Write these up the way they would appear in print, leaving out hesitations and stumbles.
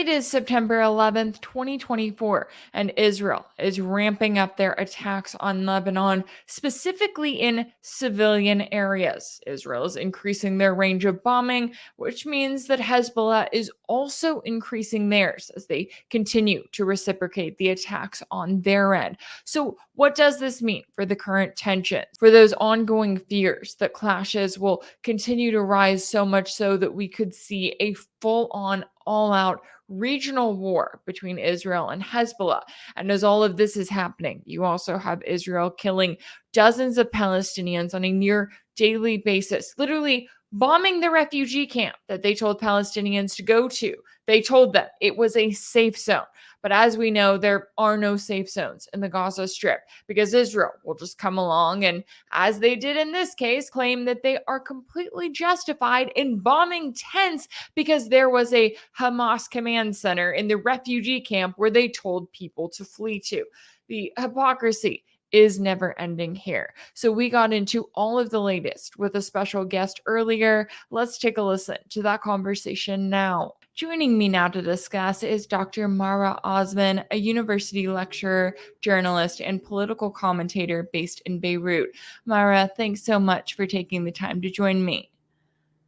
It is September 11th, 2024, and Israel is ramping up their attacks on Lebanon, specifically in civilian areas. Israel is increasing their range of bombing, which means that Hezbollah is also increasing theirs as they continue to reciprocate the attacks on their end. So, what does this mean for the current tensions, for those ongoing fears that clashes will continue to rise so much so that we could see a full on, all out regional war between Israel and Hezbollah? And as all of this is happening, you also have Israel killing dozens of Palestinians on a near daily basis, literally bombing the refugee camp that they told Palestinians to go to. They told them it was a safe zone. But as we know, there are no safe zones in the Gaza Strip because Israel will just come along and, as they did in this case, claim that they are completely justified in bombing tents because there was a Hamas command center in the refugee camp where they told people to flee to. The hypocrisy is never ending here. So we got into all of the latest with a special guest earlier. Let's take a listen to that conversation now. Joining me now to discuss is Dr. Mara Osman, a university lecturer, journalist, and political commentator based in Beirut. Mara, thanks so much for taking the time to join me.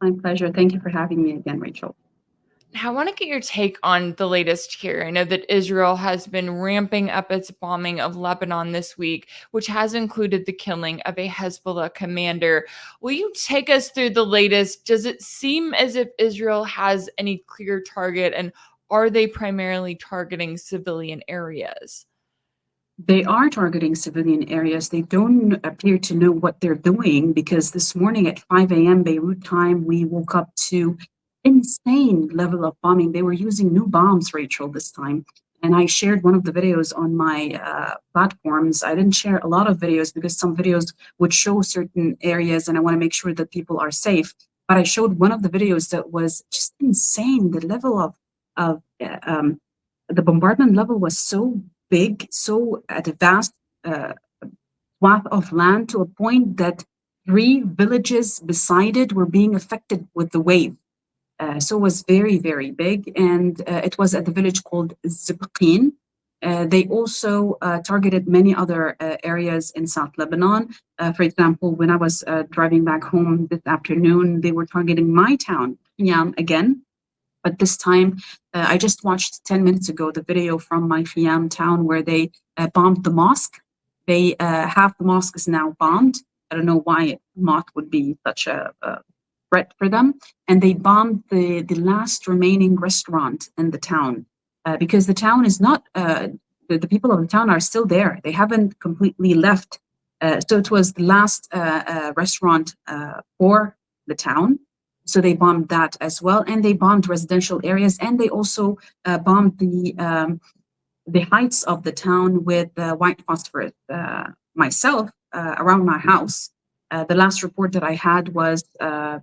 My pleasure. Thank you for having me again, Rachel. I want to get your take on the latest here. I know that Israel has been ramping up its bombing of Lebanon this week, which has included the killing of a Hezbollah commander. Will you take us through the latest? Does it seem as if Israel has any clear target, and are they primarily targeting civilian areas? They are targeting civilian areas. They don't appear to know what they're doing because this morning at 5 a.m. Beirut time, we woke up to insane level of bombing. They were using new bombs, Rachel, this time. And I shared one of the videos on my platforms. I didn't share a lot of videos because some videos would show certain areas and I want to make sure that people are safe. But I showed one of the videos that was just insane. The level of the bombardment level was so big, so at a vast swath of land to a point that 3 villages beside it were being affected with the wave. So it was very, very big. And it was at the village called Zibqin. They also targeted many other areas in South Lebanon. For example, when I was driving back home this afternoon, they were targeting my town, Khiyam, again. But this time, I just watched 10 minutes ago the video from my Khiyam town where they bombed the mosque. They half the mosque is now bombed. I don't know why a mosque would be such a threat for them. And they bombed the last remaining restaurant in the town because the town is not, the people of the town are still there. They haven't completely left. So it was the last restaurant for the town. So they bombed that as well. And they bombed residential areas. And they also bombed the heights of the town with white phosphorus. Myself, around my house, the last report that I had was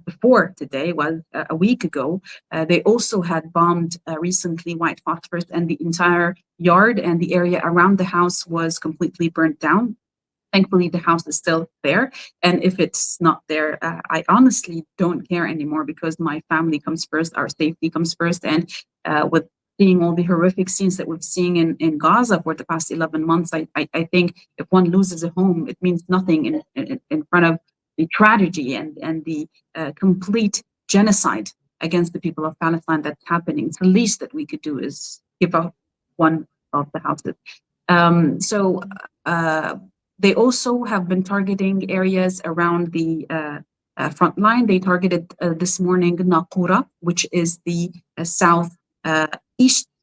before today, was a week ago. They also had bombed recently white phosphorus, and the entire yard and the area around the house was completely burnt down. Thankfully, the house is still there. And if it's not there, I honestly don't care anymore because my family comes first, our safety comes first. And with seeing all the horrific scenes that we've seen in Gaza for the past 11 months, I think if one loses a home, it means nothing in front of the tragedy and the complete genocide against the people of Palestine that's happening. It's the least that we could do is give up one of the houses. They also have been targeting areas around the front line. They targeted this morning Naqoura, which is the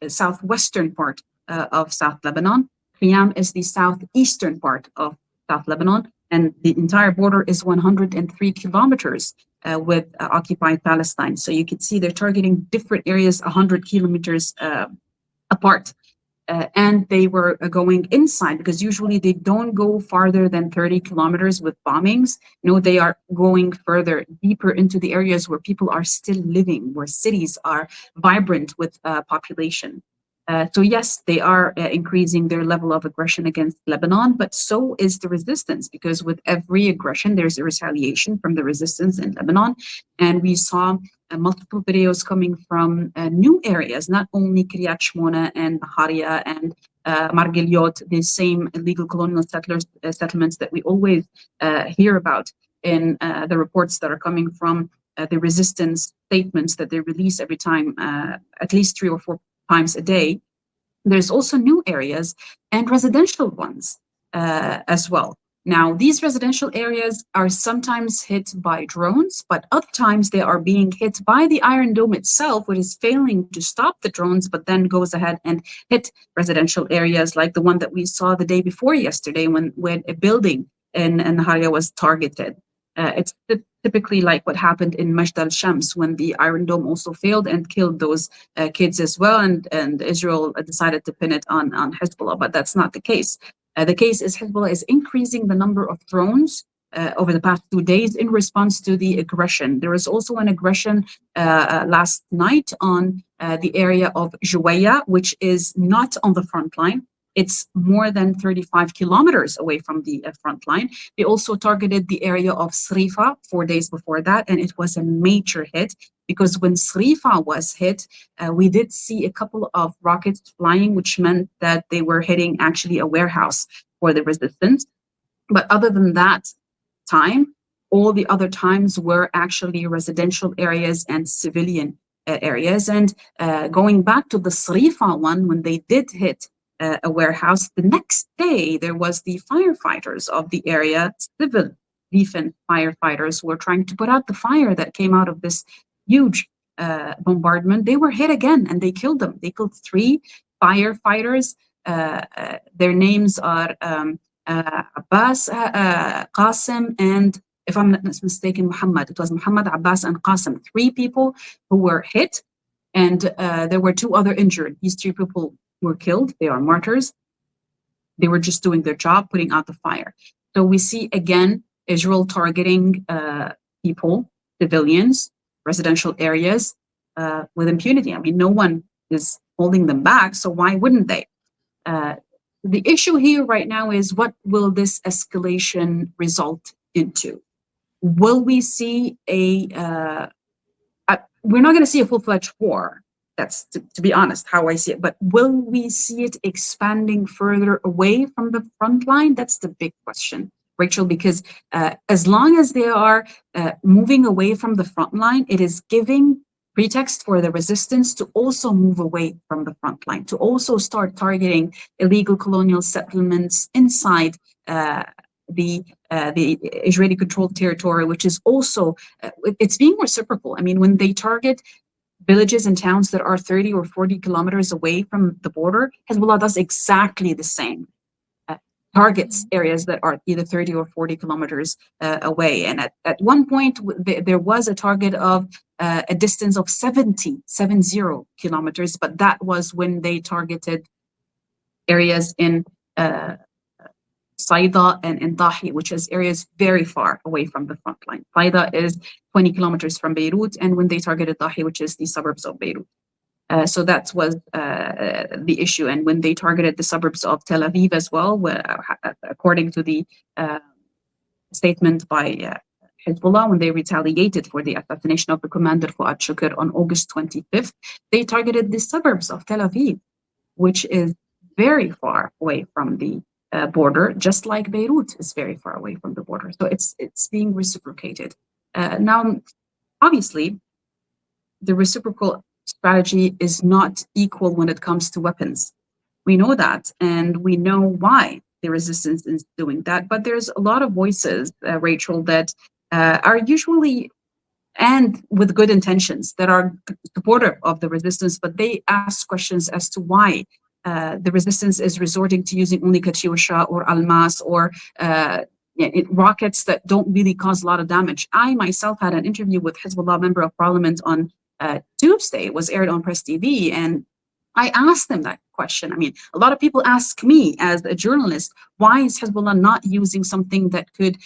southwestern part of South Lebanon. Khiyam is the southeastern part of South Lebanon, and the entire border is 103 kilometers with occupied Palestine. So you can see they're targeting different areas 100 kilometers apart. And they were going inside because usually they don't go farther than 30 kilometers with bombings. No, they are going further, deeper into the areas where people are still living, where cities are vibrant with population. So yes, they are increasing their level of aggression against Lebanon, but so is the resistance, because with every aggression, there's a retaliation from the resistance in Lebanon. And we saw multiple videos coming from new areas, not only Kiryat Shmona and Baharia and Margiliot, the same illegal colonial settlements that we always hear about in the reports that are coming from the resistance statements that they release every time, at least 3 or 4 times a day. There's also new areas and residential ones as well. Now, these residential areas are sometimes hit by drones, but other times they are being hit by the Iron Dome itself, which is failing to stop the drones, but then goes ahead and hit residential areas like the one that we saw the day before yesterday when a building in Nahariya was targeted. It's typically like what happened in Majd al-Shams when the Iron Dome also failed and killed those kids as well, and Israel decided to pin it on Hezbollah, but that's not the case. The case is Hezbollah is increasing the number of drones over the past 2 days in response to the aggression. There was also an aggression last night on the area of Juwaya, which is not on the front line. It's more than 35 kilometers away from the front line. They also targeted the area of Srifa 4 days before that, and it was a major hit because when Srifa was hit, we did see a couple of rockets flying, which meant that they were hitting actually a warehouse for the resistance. But other than that time, all the other times were actually residential areas and civilian areas. And going back to the Srifa one, when they did hit a warehouse, the next day there was the firefighters of the area, civil defense firefighters, who were trying to put out the fire that came out of this huge bombardment. They were hit again and they killed them. They killed 3 firefighters. Their names are Abbas, Qasim, and if I'm not mistaken, Muhammad. It was Muhammad, Abbas, and Qasim. 3 people who were hit, and there were 2 other injured. These 3 people were killed. They are martyrs. They were just doing their job, putting out the fire. So we see again Israel targeting people, civilians, residential areas with impunity. I mean, no one is holding them back, so why wouldn't they? The issue here right now is, what will this escalation result into? Will we see we're not going to see a full-fledged war. That's, to be honest, how I see it. But will we see it expanding further away from the front line? That's the big question, Rachel, because as long as they are moving away from the front line, it is giving pretext for the resistance to also move away from the front line, to also start targeting illegal colonial settlements inside the Israeli-controlled territory, which is also, it's being reciprocal. I mean, when they target villages and towns that are 30 or 40 kilometers away from the border, Hezbollah does exactly the same. Targets areas that are either 30 or 40 kilometers away. And at one point, there was a target of a distance of 70 kilometers, but that was when they targeted areas in Saida and in Dahi, which is areas very far away from the front line. Saida is 20 kilometers from Beirut, and when they targeted Dahi, which is the suburbs of Beirut. So that was the issue. And when they targeted the suburbs of Tel Aviv as well, according to the statement by Hezbollah, when they retaliated for the assassination of the commander Fuad Shukr on August 25th, they targeted the suburbs of Tel Aviv, which is very far away from the border, just like Beirut is very far away from the border. So it's being reciprocated. Now, obviously, the reciprocal strategy is not equal when it comes to weapons. We know that, and we know why the resistance is doing that. But there's a lot of voices, Rachel, that are usually, and with good intentions, that are supportive of the resistance, but they ask questions as to why the resistance is resorting to using only Katyusha or Almas or rockets that don't really cause a lot of damage. I myself had an interview with Hezbollah member of parliament on Tuesday. It was aired on Press TV, and I asked them that question. I mean, a lot of people ask me as a journalist, why is Hezbollah not using something that could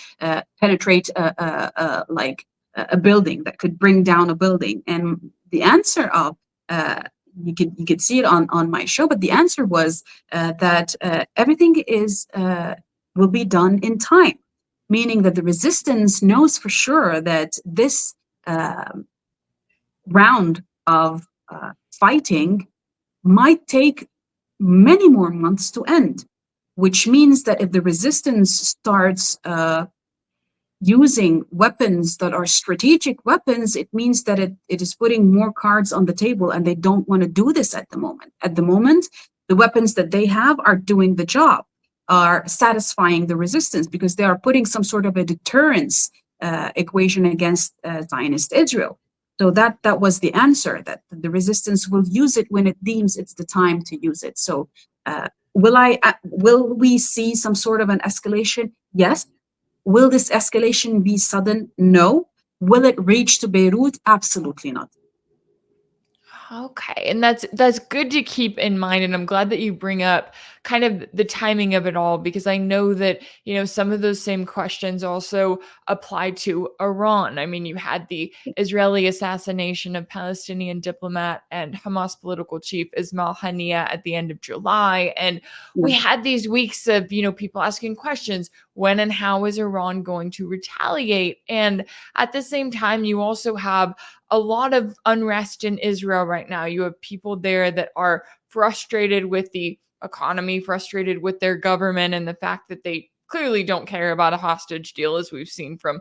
penetrate like a building, that could bring down a building? And the answer of you could see it on my show, but the answer was that everything is will be done in time, meaning that the resistance knows for sure that this round of fighting might take many more months to end, which means that if the resistance starts using weapons that are strategic weapons, it means that it is putting more cards on the table, and they don't want to do this at the moment. At the moment, the weapons that they have are doing the job, are satisfying the resistance because they are putting some sort of a deterrence equation against Zionist Israel. So that was the answer, that the resistance will use it when it deems it's the time to use it. So will we see some sort of an escalation? Yes. Will this escalation be sudden? No. Will it reach to Beirut? Absolutely not. Okay, and that's good to keep in mind, and I'm glad that you bring up kind of the timing of it all, because I know that, some of those same questions also apply to Iran. I mean, you had the Israeli assassination of Palestinian diplomat and Hamas political chief Ismail Haniyeh at the end of July, and we had these weeks of, people asking questions, when and how is Iran going to retaliate? And at the same time, you also have a lot of unrest in Israel right now. You have people there that are frustrated with the economy, frustrated with their government, and the fact that they clearly don't care about a hostage deal, as we've seen from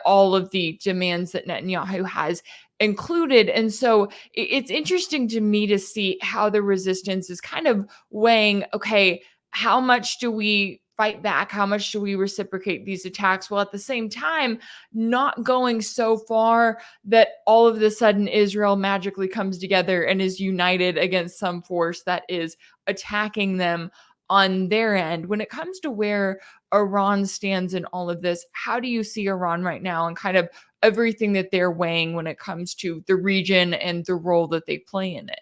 all of the demands that Netanyahu has included. And so it's interesting to me to see how the resistance is kind of weighing, okay, how much do we fight back? How much do we reciprocate these attacks? While at the same time, not going so far that all of a sudden Israel magically comes together and is united against some force that is attacking them on their end. When it comes to where Iran stands in all of this, how do you see Iran right now and kind of everything that they're weighing when it comes to the region and the role that they play in it?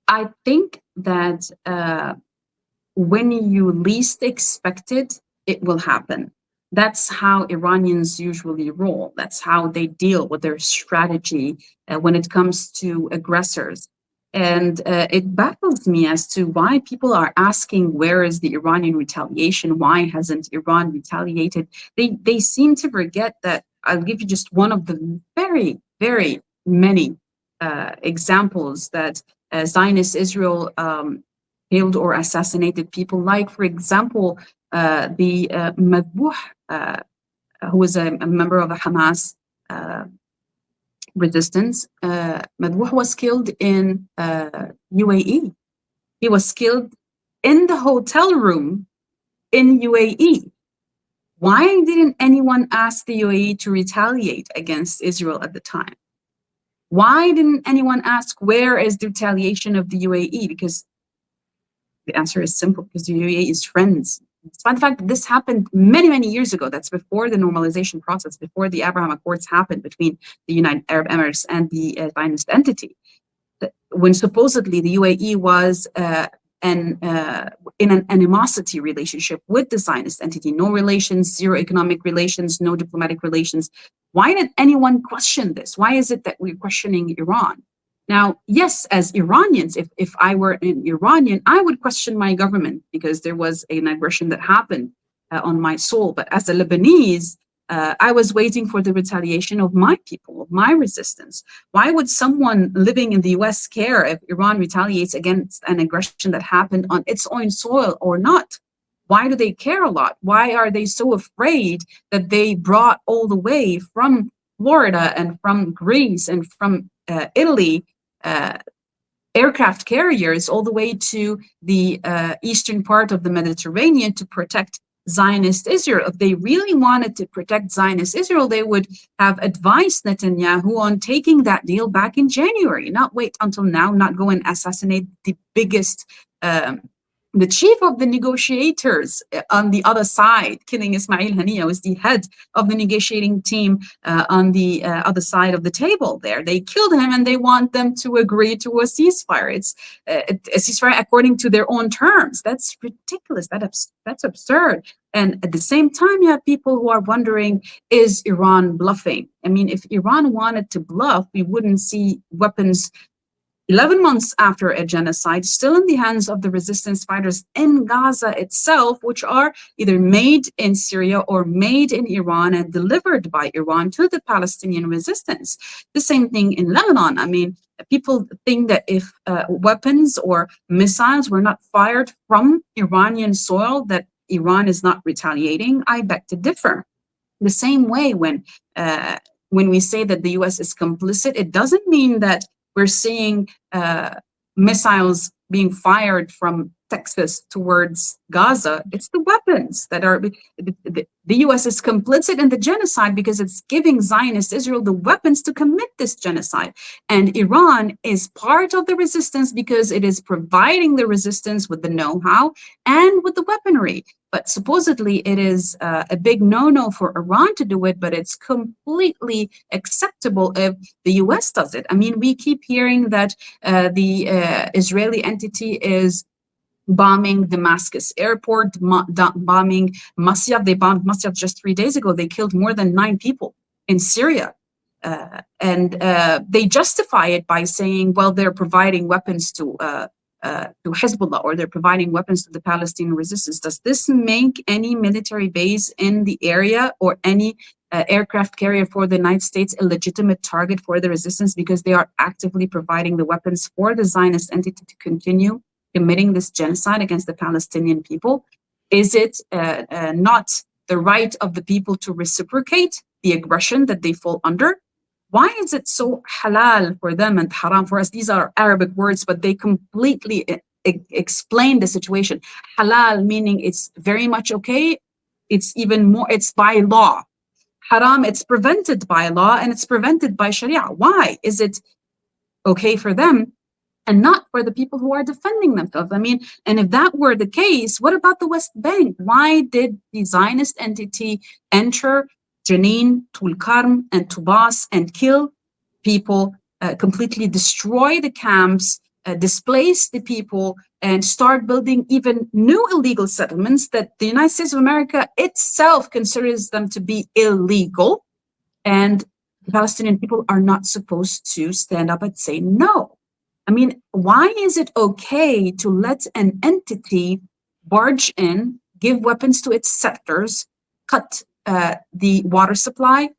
I think that when you least expect it, it will happen. That's how Iranians usually roll. That's how they deal with their strategy when it comes to aggressors. And it baffles me as to why people are asking, where is the Iranian retaliation? Why hasn't Iran retaliated? They seem to forget that. I'll give you just one of the very, very many examples that Zionist Israel killed or assassinated people, like, for example, the Madbouh, who was a member of a Hamas resistance. Madbouh was killed in UAE. He was killed in the hotel room in UAE. Why didn't anyone ask the UAE to retaliate against Israel at the time? Why didn't anyone ask, where is the retaliation of the UAE? Because the answer is simple, because the UAE is friends. Despite the fact that this happened many, many years ago, that's before the normalization process, before the Abraham Accords happened between the United Arab Emirates and the Zionist entity. When supposedly the UAE was in an animosity relationship with the Zionist entity, no relations, zero economic relations, no diplomatic relations. Why did anyone question this? Why is it that we're questioning Iran? Now, yes, as Iranians, if I were an Iranian, I would question my government because there was an aggression that happened on my soul. But as a Lebanese, I was waiting for the retaliation of my people, of my resistance. Why would someone living in the US care if Iran retaliates against an aggression that happened on its own soil or not? Why do they care a lot? Why are they so afraid that they brought all the way from Florida and from Greece and from Italy aircraft carriers all the way to the eastern part of the Mediterranean to protect Zionist Israel? If they really wanted to protect Zionist Israel, they would have advised Netanyahu on taking that deal back in January, not wait until now, not go and assassinate the biggest the chief of the negotiators on the other side. Killing Ismail Haniyeh was the head of the negotiating team on the other side of the table there. They killed him and they want them to agree to a ceasefire. It's a ceasefire according to their own terms. That's ridiculous. That's absurd. And at the same time, you have people who are wondering, is Iran bluffing? I mean, if Iran wanted to bluff, we wouldn't see weapons 11 months after a genocide, still in the hands of the resistance fighters in Gaza itself, which are either made in Syria or made in Iran and delivered by Iran to the Palestinian resistance. The same thing in Lebanon. I mean, people think that if weapons or missiles were not fired from Iranian soil, that Iran is not retaliating. I beg to differ. The same way, when we say that the U.S. is complicit, it doesn't mean that we're seeing missiles being fired from Texas towards Gaza. It's the weapons that are, the U.S. is complicit in the genocide because it's giving Zionist Israel the weapons to commit this genocide. And Iran is part of the resistance because it is providing the resistance with the know-how and with the weaponry. But supposedly it is a big no-no for Iran to do it, but it's completely acceptable if the US does it. I mean, we keep hearing that the Israeli entity is bombing Damascus airport, bombing Masyaf. They bombed Masyaf just 3 days ago. They killed more than 9 people in Syria. And they justify it by saying, well, they're providing weapons to Hezbollah, or they're providing weapons to the Palestinian resistance. Does this make any military base in the area or any aircraft carrier for the United States a legitimate target for the resistance because they are actively providing the weapons for the Zionist entity to continue committing this genocide against the Palestinian people? Is it not the right of the people to reciprocate the aggression that they fall under? Why is it so halal for them and haram for us? These are Arabic words, but they completely explain the situation. Halal meaning it's very much okay. It's even more, it's by law. Haram, it's prevented by law and it's prevented by Sharia. Why is it okay for them and not for the people who are defending themselves? I mean, and if that were the case, what about the West Bank? Why did the Zionist entity enter Jenin, Tulkarm, and Tubas and kill people, completely destroy the camps, displace the people, and start building even new illegal settlements that the United States of America itself considers them to be illegal? And the Palestinian people are not supposed to stand up and say no. I mean, why is it okay to let an entity barge in, give weapons to its sectors, cut the water supply,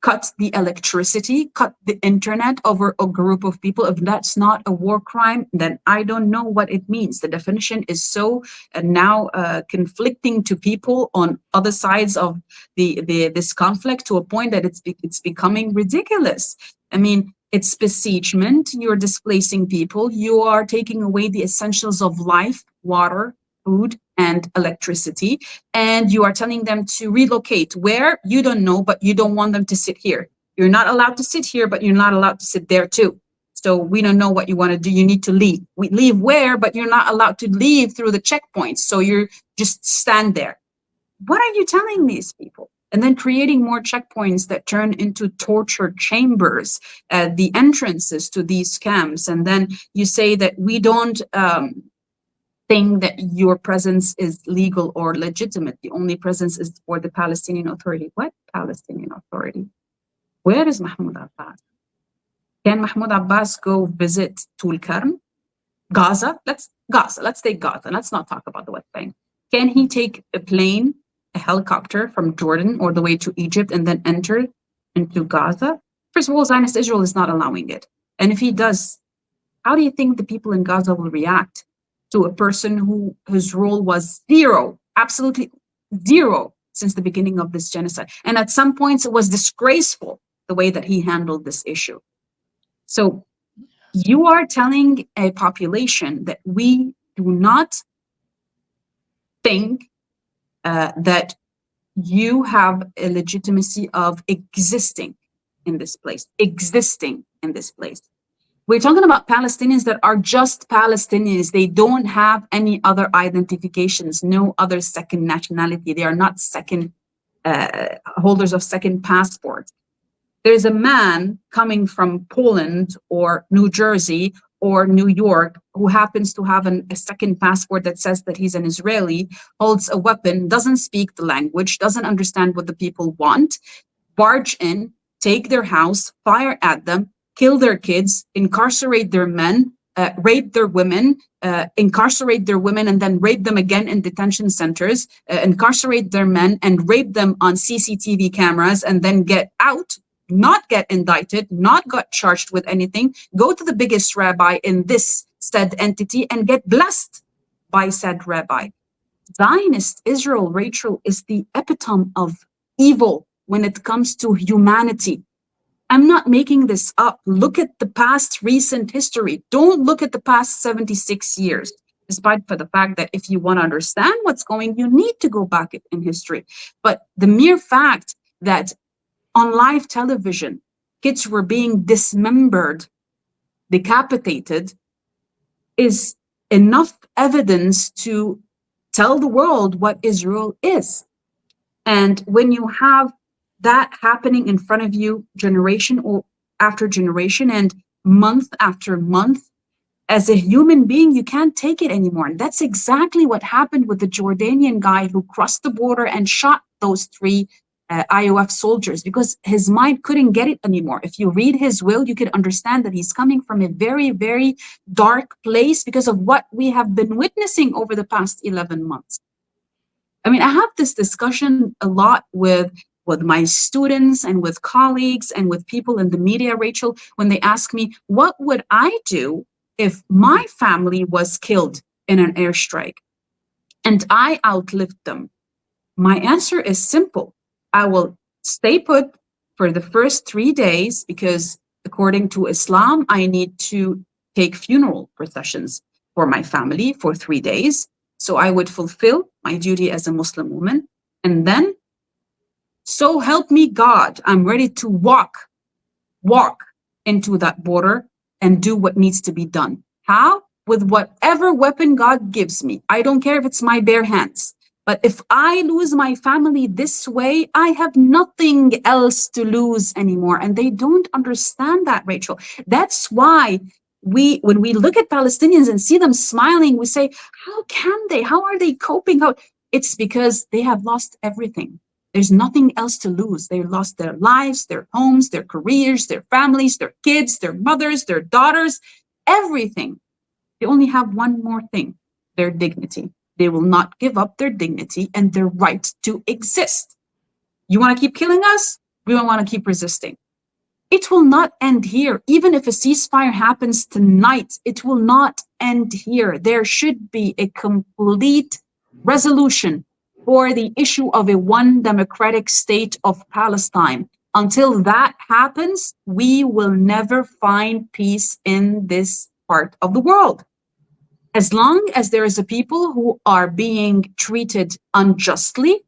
cut the electricity, cut the internet over a group of people? If that's not a war crime, then I don't know what it means. The definition is so now conflicting to people on other sides of this conflict to a point that it's becoming ridiculous. I mean, it's besiegement, you're displacing people, you are taking away the essentials of life, water, food, and electricity, and you are telling them to relocate. Where? You don't know, but you don't want them to sit here. You're not allowed to sit here, but you're not allowed to sit there too. So we don't know what you want to do. You need to leave. We leave where? But you're not allowed to leave through the checkpoints. So you're just stand there. What are you telling these people? And then creating more checkpoints that turn into torture chambers, the entrances to these camps. And then you say that we don't think that your presence is legal or legitimate. The only presence is for the Palestinian Authority. What Palestinian Authority? Where is Mahmoud Abbas? Can Mahmoud Abbas go visit Tulkarm? Gaza? Let's take Gaza. Let's not talk about the West Bank. Can he take a plane, a helicopter from Jordan all the way to Egypt and then enter into Gaza? First of all, Zionist Israel is not allowing it. And if he does, how do you think the people in Gaza will react to a person whose role was zero, absolutely zero, since the beginning of this genocide? And at some points, it was disgraceful the way that he handled this issue. So you are telling a population that we do not think that you have a legitimacy of existing in this place, We're talking about Palestinians that are just Palestinians. They don't have any other identifications, no other second nationality. They are not second holders of second passports. There's a man coming from Poland or New Jersey or New York who happens to have a second passport that says that he's an Israeli, holds a weapon, doesn't speak the language, doesn't understand what the people want, barge in, take their house, fire at them, kill their kids, incarcerate their men, rape their women, incarcerate their women, and then rape them again in detention centers, incarcerate their men and rape them on CCTV cameras, and then get out, not get indicted, not got charged with anything, go to the biggest rabbi in this said entity and get blessed by said rabbi. Zionist Israel, Rachel, is the epitome of evil when it comes to humanity. I'm not making this up. Look at the past recent history. Don't look at the past 76 years, despite for the fact that if you want to understand what's going, you need to go back in history. But the mere fact that on live television, kids were being dismembered, decapitated, is enough evidence to tell the world what Israel is. And when you have that happening in front of you generation or after generation and month after month, as a human being, you can't take it anymore. And that's exactly what happened with the Jordanian guy who crossed the border and shot those three IOF soldiers, because his mind couldn't get it anymore. If you read his will, you could understand that he's coming from a very, very dark place because of what we have been witnessing over the past 11 months. I mean, I have this discussion a lot with my students and with colleagues and with people in the media, Rachel, when they ask me, what would I do if my family was killed in an airstrike and I outlived them? My answer is simple. I will stay put for the first 3 days because according to Islam, I need to take funeral processions for my family for 3 days. So I would fulfill my duty as a Muslim woman. And then, so help me God, I'm ready to walk into that border and do what needs to be done. How? With whatever weapon God gives me. I don't care if it's my bare hands. But if I lose my family this way, I have nothing else to lose anymore. And they don't understand that, Rachel. That's why when we look at Palestinians and see them smiling, we say, how can they? How are they coping? It's because they have lost everything. There's nothing else to lose. They lost their lives, their homes, their careers, their families, their kids, their mothers, their daughters, everything. They only have one more thing, their dignity. They will not give up their dignity and their right to exist. You want to keep killing us? We don't want to keep resisting. It will not end here. Even if a ceasefire happens tonight, it will not end here. There should be a complete resolution for the issue of a one democratic state of Palestine. Until that happens, we will never find peace in this part of the world. As long as there is a people who are being treated unjustly,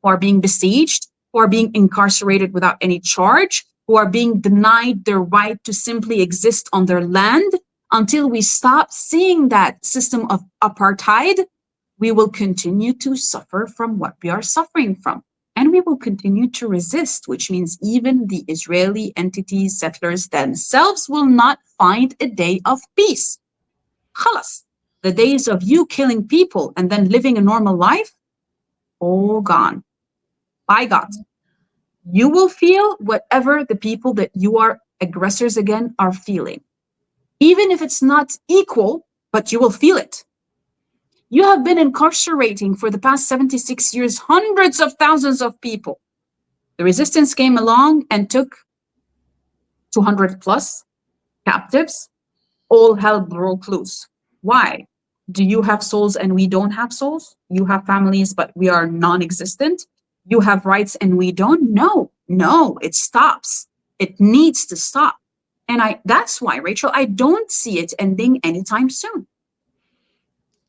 who are being besieged, who are being incarcerated without any charge, who are being denied their right to simply exist on their land, until we stop seeing that system of apartheid, we will continue to suffer from what we are suffering from. And we will continue to resist, which means even the Israeli entities, settlers themselves will not find a day of peace. Khalas. The days of you killing people and then living a normal life, all gone. By God. You will feel whatever the people that you are aggressors again are feeling. Even if it's not equal, but you will feel it. You have been incarcerating for the past 76 years, hundreds of thousands of people. The resistance came along and took 200 plus captives. All hell broke loose. Why? Do you have souls and we don't have souls? You have families, but we are non-existent. You have rights and we don't? No, it stops. It needs to stop. And that's why, Rachel, I don't see it ending anytime soon.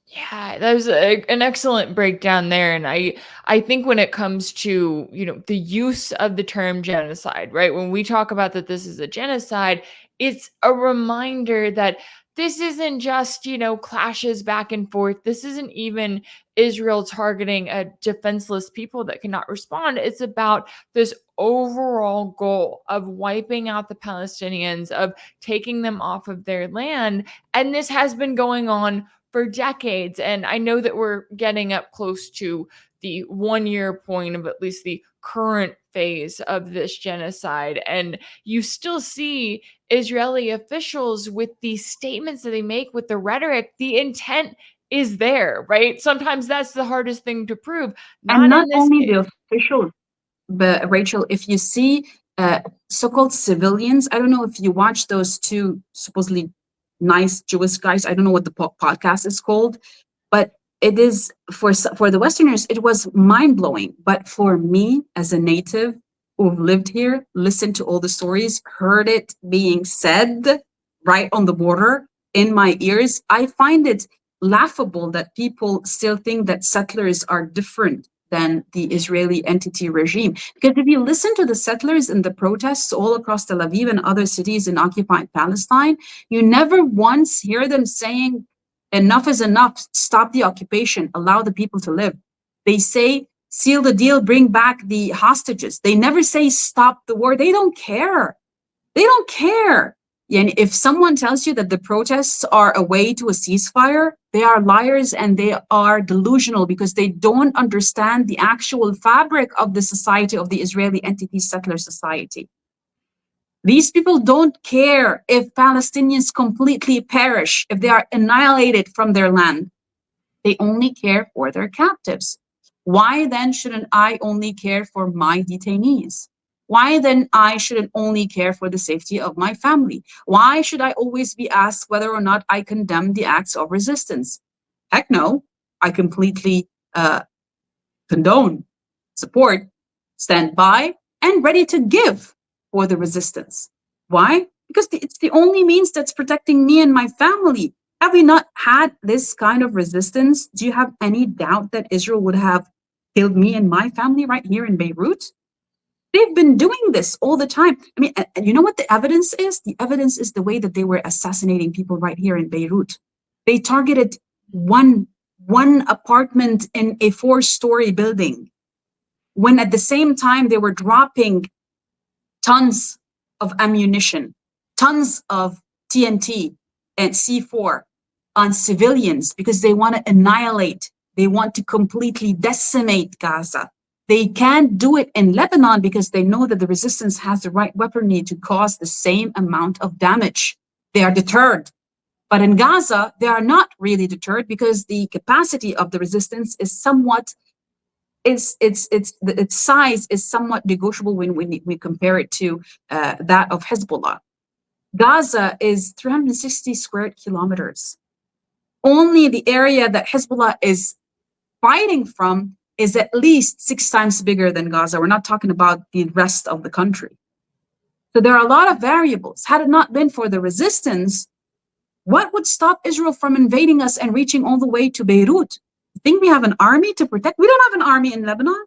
Yeah, that was an excellent breakdown there. And I think when it comes to, the use of the term genocide, right? When we talk about that this is a genocide, it's a reminder that this isn't just, clashes back and forth. This isn't even Israel targeting a defenseless people that cannot respond. It's about this overall goal of wiping out the Palestinians, of taking them off of their land. And this has been going on for decades. And I know that we're getting up close to the 1 year point of at least the current phase of this genocide. And you still see Israeli officials with these statements that they make, with the rhetoric, the intent is there, right? Sometimes that's the hardest thing to prove. And Not not in this only case. the official, but Rachel, if you see so-called civilians, I don't know if you watch those two supposedly nice Jewish guys. I don't know what the podcast is called, but it is for the Westerners, it was mind blowing. But for me, as a native who've lived here, listened to all the stories, heard it being said right on the border in my ears, I find it laughable that people still think that settlers are different than the Israeli entity regime. Because if you listen to the settlers in the protests all across Tel Aviv and other cities in occupied Palestine, you never once hear them saying, enough is enough, stop the occupation, allow the people to live. They say, seal the deal, bring back the hostages. They never say, stop the war. They don't care. They don't care. And if someone tells you that the protests are a way to a ceasefire, they are liars and they are delusional, because they don't understand the actual fabric of the society of the Israeli entity settler society. These people don't care if Palestinians completely perish, if they are annihilated from their land. They only care for their captives. Why then shouldn't I only care for my detainees? Why then I shouldn't only care for the safety of my family? Why should I always be asked whether or not I condemn the acts of resistance? Heck no, I completely condone, support, stand by, and ready to give for the resistance. Why? Because it's the only means that's protecting me and my family. Have we not had this kind of resistance? Do you have any doubt that Israel would have killed me and my family right here in Beirut? They've been doing this all the time. I mean, and you know what the evidence is? The evidence is the way that they were assassinating people right here in Beirut. They targeted one apartment in a 4-story building, when at the same time they were dropping tons of ammunition, tons of TNT and C4 on civilians, because they want to annihilate, they want to completely decimate Gaza. They can't do it in Lebanon because they know that the resistance has the right weaponry to cause the same amount of damage. They are deterred. But in Gaza, they are not really deterred, because the capacity of the resistance is somewhat, its size is somewhat negotiable when we compare it to that of Hezbollah. Gaza is 360 square kilometers. Only the area that Hezbollah is fighting from is at least 6 times bigger than Gaza. We're not talking about the rest of the country. So there are a lot of variables. Had it not been for the resistance, what would stop Israel from invading us and reaching all the way to Beirut? You think we have an army to protect? We don't have an army in Lebanon.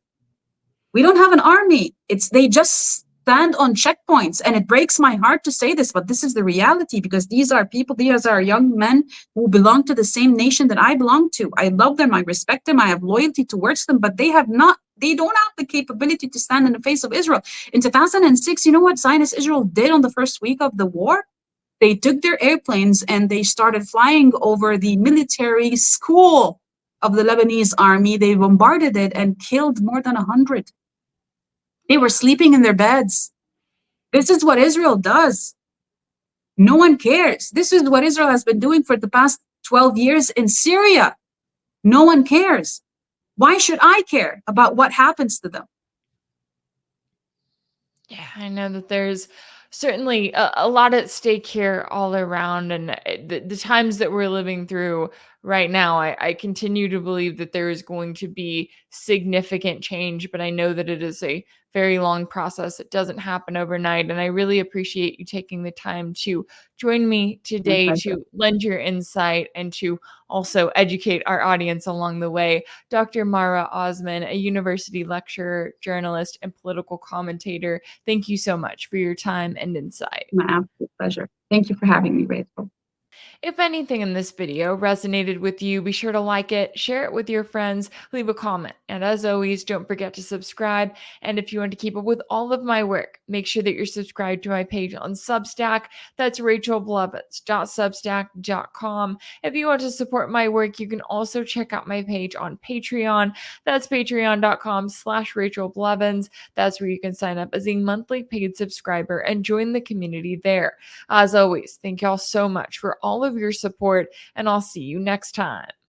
We don't have an army. They just stand on checkpoints. And it breaks my heart to say this, but this is the reality, because these are people, these are young men who belong to the same nation that I belong to. I love them, I respect them, I have loyalty towards them, but they don't have the capability to stand in the face of Israel. In 2006, you know what Zionist Israel did on the first week of the war? They took their airplanes and they started flying over the military school of the Lebanese army. They bombarded it and killed more than 100. They were sleeping in their beds. This is what Israel does. No one cares. This is what Israel has been doing for the past 12 years in Syria. No one cares. Why should I care about what happens to them? Yeah, I know that there's certainly a lot at stake here all around. And the times that we're living through right now, I continue to believe that there is going to be significant change, but I know that it is a very long process. It doesn't happen overnight. And I really appreciate you taking the time to join me today to lend your insight and to also educate our audience along the way. Dr. Mara Osman, a university lecturer, journalist, and political commentator, thank you so much for your time and insight. My absolute pleasure. Thank you for having me, Rachel. If anything in this video resonated with you, be sure to like it, share it with your friends, leave a comment. And as always, don't forget to subscribe. And if you want to keep up with all of my work, make sure that you're subscribed to my page on Substack. That's rachelblevins.substack.com. If you want to support my work, you can also check out my page on Patreon. That's patreon.com/rachelblevins. That's where you can sign up as a monthly paid subscriber and join the community there. As always, thank y'all so much for all of your support, and I'll see you next time.